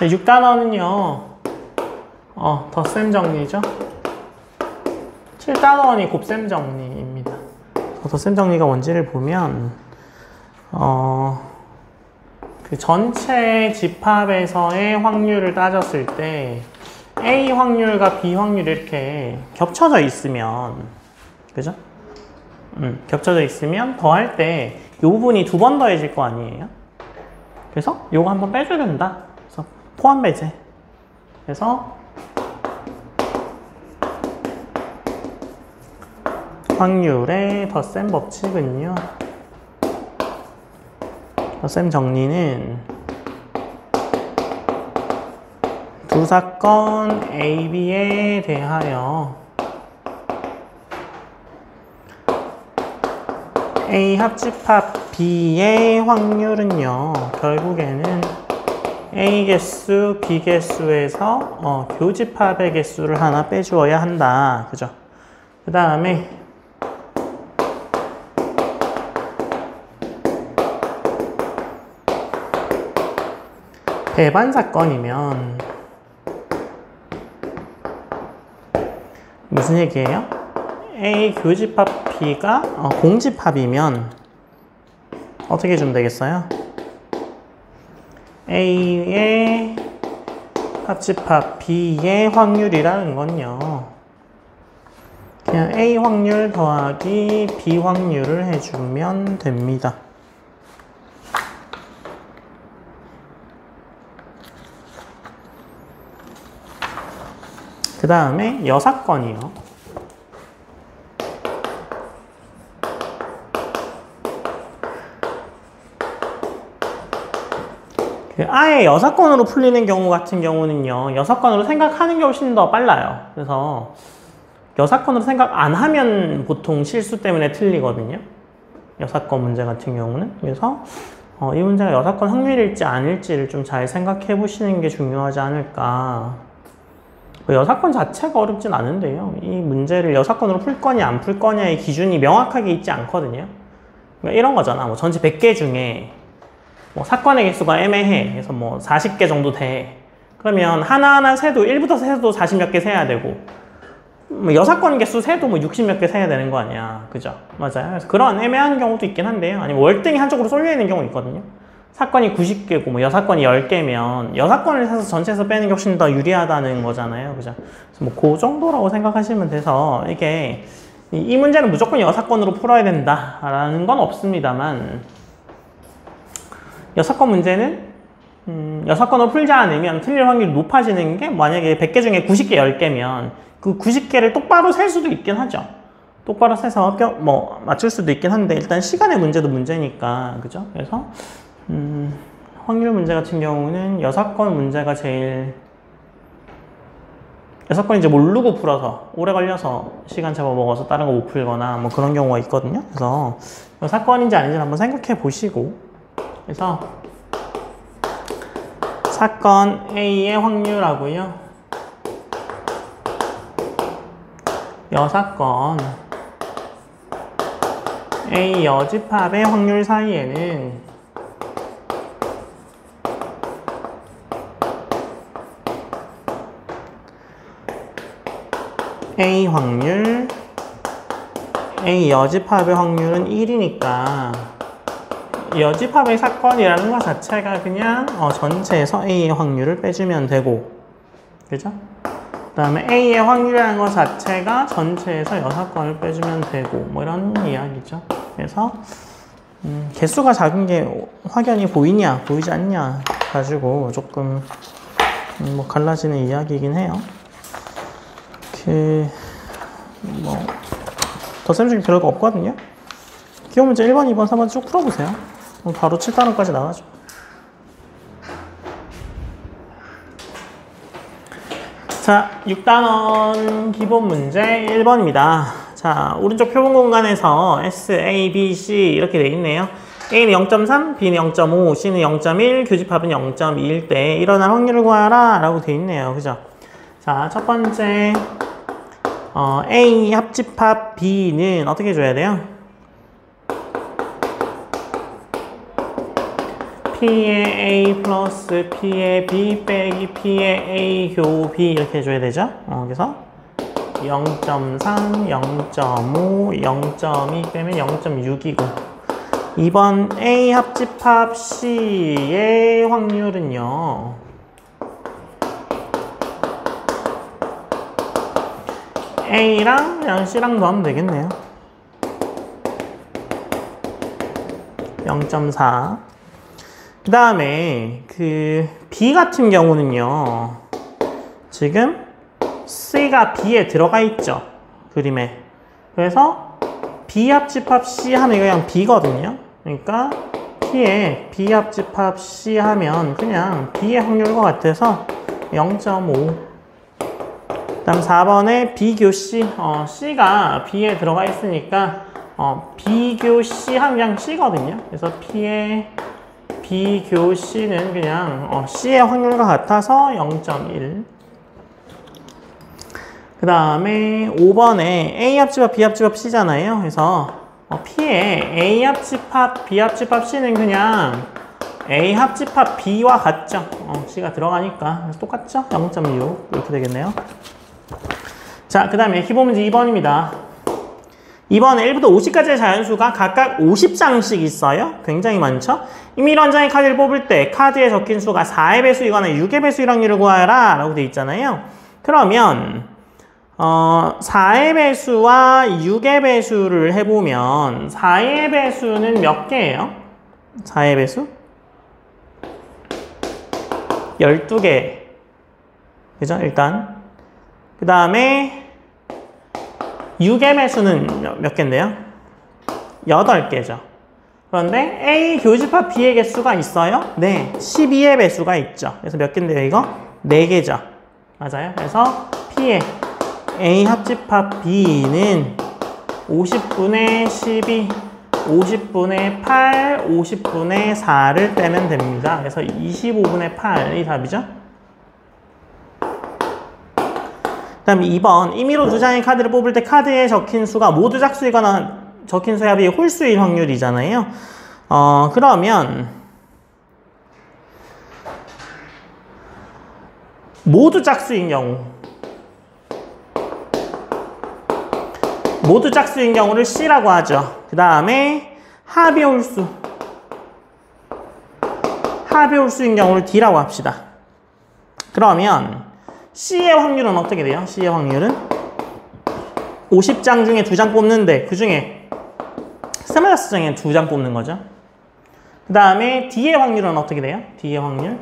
6단원은요, 덧셈 정리죠. 7단원이 곱셈 정리입니다. 덧셈 정리가 뭔지를 보면, 그 전체 집합에서의 확률을 따졌을 때, A 확률과 B 확률이 이렇게 겹쳐져 있으면, 그죠? 겹쳐져 있으면 더할 때 이 부분이 두 번 더해질 거 아니에요? 그래서 요거 한번 빼줘야 된다. 그래서 포함 배제. 그래서 확률의 덧셈 법칙은요. 덧셈 정리는 두 사건 A, B에 대하여 A 합집합 B의 확률은요, 결국에는 A 개수, B 개수에서 교집합의 개수를 하나 빼주어야 한다. 그죠? 그 다음에 배반 사건이면 무슨 얘기예요? A 교집합 B가 공집합이면 어떻게 해주면 되겠어요? A의 합집합 B의 확률이라는 건요, 그냥 A 확률 더하기 B 확률을 해주면 됩니다. 그 다음에 여사건이요. 아예 여사건으로 풀리는 경우 같은 경우는요, 여사건으로 생각하는 게 훨씬 더 빨라요. 그래서 여사건으로 생각 안 하면 보통 실수 때문에 틀리거든요. 여사건 문제 같은 경우는. 그래서 이 문제가 여사건 확률일지 아닐지를 좀 잘 생각해 보시는 게 중요하지 않을까. 여사건 자체가 어렵진 않은데요, 이 문제를 여사건으로 풀 거냐 안 풀 거냐의 기준이 명확하게 있지 않거든요. 그러니까 이런 거잖아. 뭐 전체 100개 중에 뭐 사건의 개수가 애매해. 그래서 뭐 40개 정도 돼. 그러면 하나하나 세도 1부터 세도 40 몇 개 세야 되고, 뭐 여사건 개수 세도 뭐 60 몇 개 세야 되는 거 아니야. 그죠? 맞아요. 그래서 그런 애매한 경우도 있긴 한데요. 아니면 월등히 한쪽으로 쏠려 있는 경우 있거든요. 사건이 90개고 뭐 여사건이 10개면 여사건을 세서 전체에서 빼는 게 훨씬 더 유리하다는 거잖아요. 그죠? 그래서 뭐 그 정도라고 생각하시면 돼서, 이게 이 문제는 무조건 여사건으로 풀어야 된다라는 건 없습니다만, 여사건 문제는 여사건으로 풀지 않으면 틀릴 확률이 높아지는 게, 만약에 100개 중에 90개, 10개면 그 90개를 똑바로 셀 수도 있긴 하죠. 똑바로 세서 맞출 수도 있긴 한데, 일단 시간의 문제도 문제니까. 그죠? 그래서 확률 문제 같은 경우는 여사건 문제가 제일, 여사건 이제 모르고 풀어서 오래 걸려서 시간 잡아먹어서 다른 거 못 풀거나 뭐 그런 경우가 있거든요. 그래서 여사건인지 아닌지 한번 생각해 보시고, 그래서 사건 A의 확률하고요, 여사건 A 여집합의 확률 사이에는 A 확률, A 여집합의 확률은 1이니까 여집합의 사건이라는 것 자체가 그냥 전체에서 A의 확률을 빼주면 되고, 그죠? 그 다음에 A의 확률이라는 것 자체가 전체에서 여사건을 빼주면 되고, 뭐 이런 이야기죠. 그래서 개수가 작은 게 확연히 보이냐 보이지 않냐 가지고 조금 뭐 갈라지는 이야기이긴 해요. 덧셈 중에 별거 없거든요. 기호 문제 1번, 2번, 3번 쭉 풀어보세요. 바로 7단원까지 나가죠. 자, 6단원 기본 문제 1번입니다. 자, 오른쪽 표본 공간에서 S, A, B, C 이렇게 돼 있네요. A는 0.3, B는 0.5, C는 0.1, 교집합은 0.2일 때 일어날 확률을 구하라 라고 돼 있네요. 그죠? 자, 첫 번째 A 합집합 B는 어떻게 줘야 돼요? P의 A 플러스 P의 B 빼기 P의 A 교 B 이렇게 해줘야 되죠. 그래서 0.3, 0.5, 0.2 빼면 0.6이고 2번 A 합집합 C의 확률은요. A랑 그냥 C랑 더하면 되겠네요. 0.4. 그 다음에 그 B 같은 경우는요. 지금 C가 B에 들어가 있죠. 그림에. 그래서 B 합집합 C 하면 이거 그냥 B거든요. 그러니까 P에 B 합집합 C 하면 그냥 B의 확률과 같아서 0.5. 그 다음 4번에 B교 C. C가 B에 들어가 있으니까 B교 C 하면 그냥 C거든요. 그래서 P의 B교 C는 그냥 C의 확률과 같아서 0.1. 그 다음에 5번에 A 합집합 B 합집합 C잖아요. 그래서 P의 A 합집합 B 합집합 C는 그냥 A 합집합 B와 같죠. C가 들어가니까. 그래서 똑같죠? 0.6 이렇게 되겠네요. 자, 그 다음에 기본문제 2번입니다. 2번에 1부터 50까지의 자연수가 각각 50장씩 있어요. 굉장히 많죠? 1mm1장의 카드를 뽑을 때 카드에 적힌 수가 4의 배수이거나 6의 배수일 확률을 구하라 라고 되어 있잖아요. 그러면 4의 배수와 6의 배수를 해보면 4의 배수는 몇 개예요? 4의 배수? 12개. 그죠? 일단. 그 다음에 6의 배수는 몇 개인데요? 8개죠. 그런데 A 교집합 B의 개수가 있어요? 네, 12의 배수가 있죠. 그래서 몇 개인데요, 이거? 4개죠. 맞아요. 그래서 P의 A 합집합 B는 50분의 12, 50분의 8, 50분의 4를 빼면 됩니다. 그래서 25분의 8이 답이죠. 그 다음에 2번 임의로 2장의 카드를 뽑을 때 카드에 적힌 수가 모두 짝수이거나 적힌 수의 합이 홀수일 확률이잖아요. 그러면 모두 짝수인 경우 모두 짝수인 경우를 C라고 하죠. 그 다음에 합의 홀수인 경우를 D라고 합시다. 그러면 C의 확률은 어떻게 돼요? C의 확률은 50장 중에 2장 뽑는데 그 중에 25장에 2장 뽑는 거죠. 그 다음에 D의 확률은 어떻게 돼요? D의 확률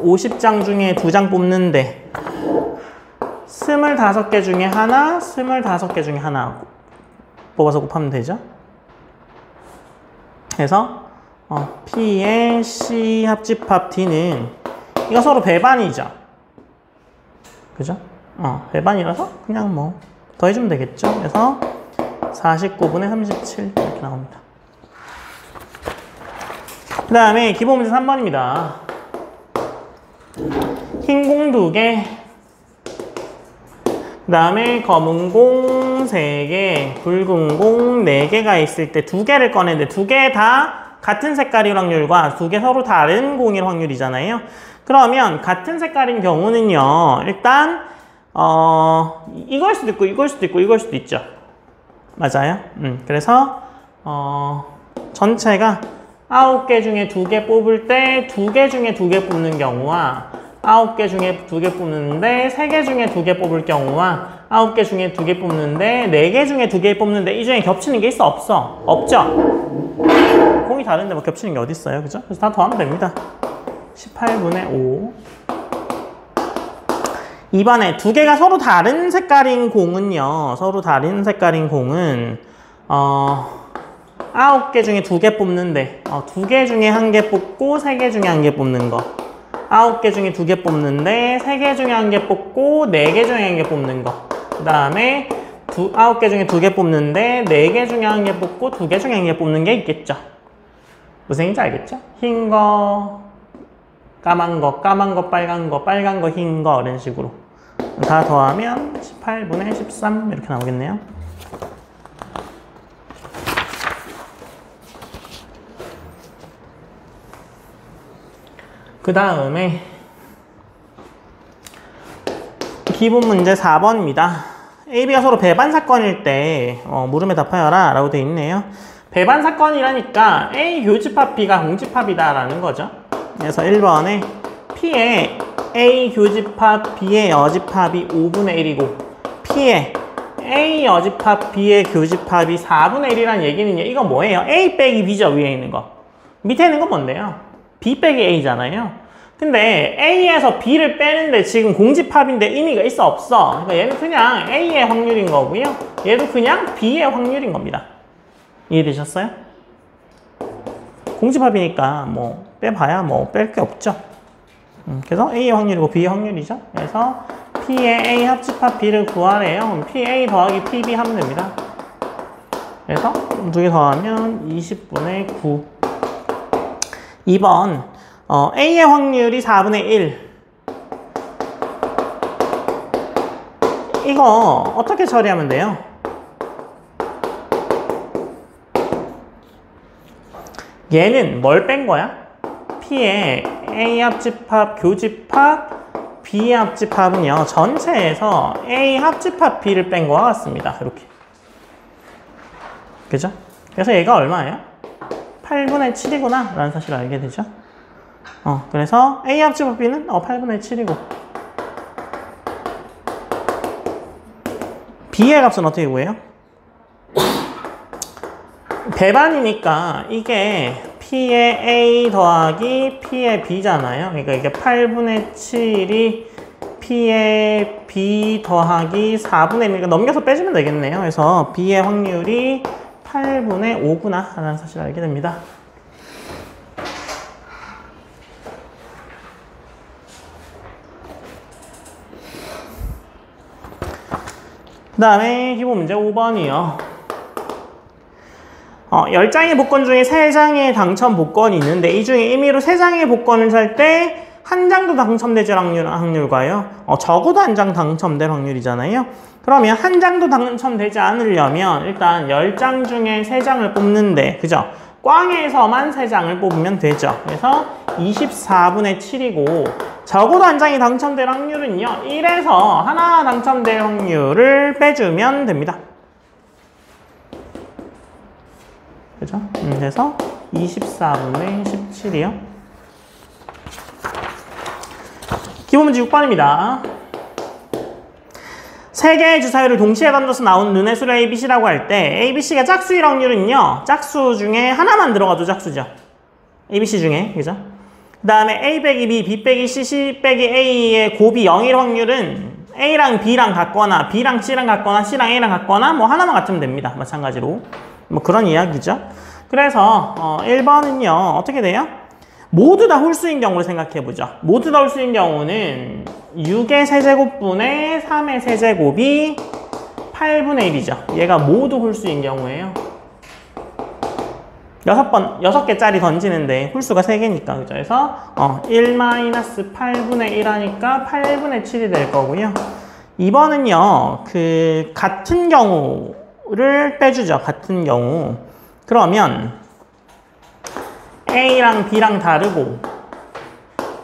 50장 중에 2장 뽑는데 25개 중에 하나, 25개 중에 하나 뽑아서 곱하면 되죠. 그래서 P의 C 합집합 D는 이거 서로 배반이죠. 그죠? 배반이라서 그냥 뭐 더해주면 되겠죠. 그래서 49분의 37 이렇게 나옵니다. 그 다음에 기본 문제 3번입니다. 흰 공 2개, 그 다음에 검은 공 3개, 붉은 공 4개가 있을 때 2개를 꺼냈는데 2개 다 같은 색깔일 확률과 2개 서로 다른 공일 확률이잖아요. 그러면 같은 색깔인 경우는요. 일단 이걸 수도 있고 이걸 수도 있고 이걸 수도 있죠. 맞아요. 그래서 전체가 9개 중에 2개 뽑을 때 2개 중에 2개 뽑는 경우와 9개 중에 2개 뽑는데 3개 중에 2개 뽑을 경우와 9개 중에 2개 뽑는데 4개 중에 2개 뽑는데 이 중에 겹치는 게 있어? 없어? 없죠? 공이 다른데 뭐 겹치는 게 어디 있어요? 그죠? 그래서 다 더하면 됩니다. 18분의 5. 2번에 2개가 서로 다른 색깔인 공은요. 서로 다른 색깔인 공은 9개 중에 2개 뽑는데 2개 중에 1개 뽑고 3개 중에 1개 뽑는 거. 9개 중에 2개 뽑는데 3개 중에 1개 뽑고 4개 중에 1개 뽑는 거. 그 다음에 9개 중에 2개 뽑는데 4개 중에 1개 뽑고 2개 중에 1개 뽑는 게 있겠죠. 무슨 얘기인지 알겠죠? 흰 거, 까만 거, 까만 거, 빨간 거, 빨간 거, 흰 거 이런 식으로 다 더하면 18분의 13 이렇게 나오겠네요. 그 다음에 기본 문제 4번입니다. A, B가 서로 배반 사건일 때 물음에 답하여라 라고 되어 있네요. 배반 사건이라니까 A 교집합 B가 공집합이다 라는 거죠. 그래서 1번에 P의 A 교집합 B의 여집합이 5분의 1이고 P의 A 여집합 B의 교집합이 4분의 1이라는 얘기는요. 이건 뭐예요? A 빼기 B죠. 위에 있는 거. 밑에 있는 건 뭔데요? B 빼기 A잖아요. 근데 A에서 B를 빼는데 지금 공집합인데 의미가 있어 없어? 그러니까 얘는 그냥 A의 확률인 거고요. 얘도 그냥 B의 확률인 겁니다. 이해되셨어요? 공집합이니까 뭐 빼봐야 뭐 뺄 게 없죠. 그래서 A의 확률이고 B의 확률이죠. 그래서 P의 A 합집합 B를 구하래요. 그럼 PA 더하기 PB 하면 됩니다. 그래서 두 개 더하면 20분의 9. 2번 A의 확률이 4분의 1. 이거 어떻게 처리하면 돼요? 얘는 뭘 뺀 거야? P의 A 합집합, 교집합, B의 합집합은요. 전체에서 A 합집합 B를 뺀 거와 같습니다. 이렇게. 그죠? 그래서 얘가 얼마예요? 8분의 7이구나 라는 사실을 알게 되죠. 그래서 A 합집합 B는 8분의 7이고 B의 값은 어떻게 구해요? 배반이니까 이게 P의 A 더하기 P의 B잖아요. 그러니까 이게 8분의 7이 P의 B 더하기 4분의 1. 그러니까 넘겨서 빼주면 되겠네요. 그래서 B의 확률이 8분의 5구나 라는 사실을 알게 됩니다. 그 다음에 기본 문제 5번이요. 10장의 복권 중에 3장의 당첨 복권이 있는데 이 중에 임의로 3장의 복권을 살 때 한 장도 당첨되지 확률과요. 적어도 한 장 당첨될 확률이잖아요. 그러면 한 장도 당첨되지 않으려면 일단 10장 중에 3장을 뽑는데 그죠? 꽝에서만 3장을 뽑으면 되죠. 그래서 24분의 7이고 적어도 한 장이 당첨될 확률은요. 1에서 하나 당첨될 확률을 빼주면 됩니다. 그죠? 그래서 24분의 17이요. 기본 문제 6번입니다. 3개의 주사위를 동시에 던져서 나온 눈의 수를 ABC라고 할 때 ABC가 짝수일 확률은요. 짝수 중에 하나만 들어가도 짝수죠. ABC 중에. 그죠? 그 다음에 A 빼기 B, B 빼기 C, C 빼기 A의 곱이 0일 확률은 A랑 B랑 같거나 B랑 C랑 같거나 C랑 A랑 같거나 뭐 하나만 같으면 됩니다. 마찬가지로. 뭐 그런 이야기죠. 그래서 1번은요. 어떻게 돼요? 모두 다 홀수인 경우를 생각해보죠. 모두 다 홀수인 경우는 6의 세제곱분의 3의 세제곱이 8분의 1이죠. 얘가 모두 홀수인 경우예요. 6개짜리 던지는데 홀수가 3개니까. 그죠? 그래서 1-8분의 1 하니까 8분의 7이 될 거고요. 2번은요. 같은 경우를 빼주죠. 같은 경우. 그러면 A랑 B랑 다르고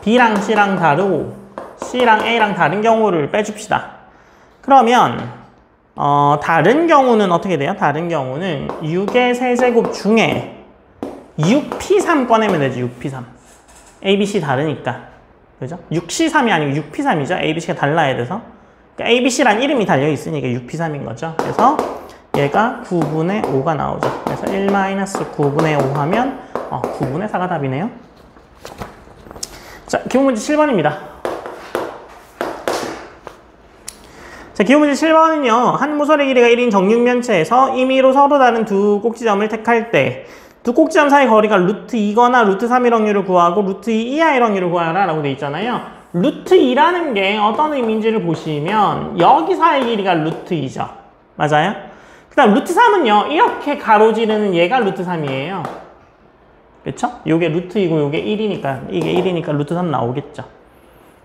B랑 C랑 다르고 C랑 A랑 다른 경우를 빼줍시다. 그러면 다른 경우는 어떻게 돼요? 다른 경우는 6의 세제곱 중에 6P3 꺼내면 되지. 6P3 ABC 다르니까. 그죠? 6C3이 아니고 6P3이죠. ABC가 달라야 돼서. 그러니까 ABC란 이름이 달려있으니까 6P3인 거죠. 그래서 얘가 9분의 5가 나오죠. 그래서 1-9분의 5 하면 9분의 4가 답이네요. 자, 기본 문제 7번입니다. 자, 기본 문제 7번은요. 한 모서리 길이가 1인 정육면체에서 임의로 서로 다른 두 꼭지점을 택할 때 두 꼭지점 사이 거리가 루트 2거나 루트 3일 확률을 구하고 루트 2 이하의 확률을 구하라 라고 되어 있잖아요. 루트 2라는 게 어떤 의미인지를 보시면 여기 사이 길이가 루트 2죠. 맞아요? 그 다음 루트 3은요. 이렇게 가로지르는 얘가 루트 3이에요. 그쵸? 요게 루트 2고 요게 1이니까 이게 1이니까 루트 3 나오겠죠.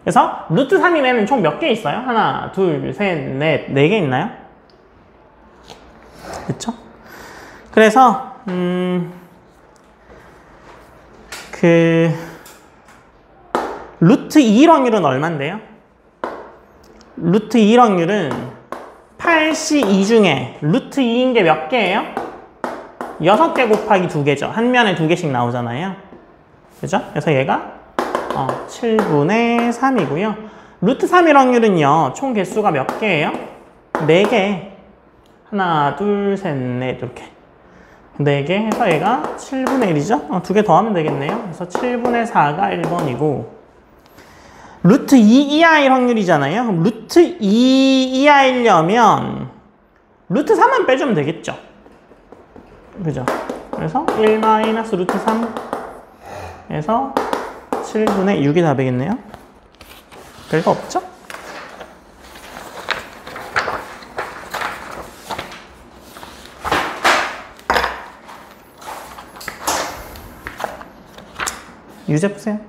그래서 루트 3이면 총 몇 개 있어요? 하나, 둘, 셋, 넷, 4개 있나요? 그쵸? 그래서 루트 2일 확률은 얼만데요? 루트 2일 확률은 8C2 중에 루트 2인 게 몇 개예요? 6개 곱하기 2개죠. 한 면에 2개씩 나오잖아요. 그죠? 그래서 얘가 7분의 3이고요. 루트 3일 확률은요. 총 개수가 몇 개예요? 4개. 하나, 둘, 셋, 넷 이렇게. 4개 해서 얘가 7분의 1이죠? 2개 더하면 되겠네요. 그래서 7분의 4가 1번이고 루트 2 이하일 확률이잖아요. 그럼 루트 2 이하이려면 루트 3만 빼주면 되겠죠. 그죠? 그래서 1 마이너스 루트 3 해서 7분의 6이 답이겠네요. 별거 없죠? 유제 푸세요.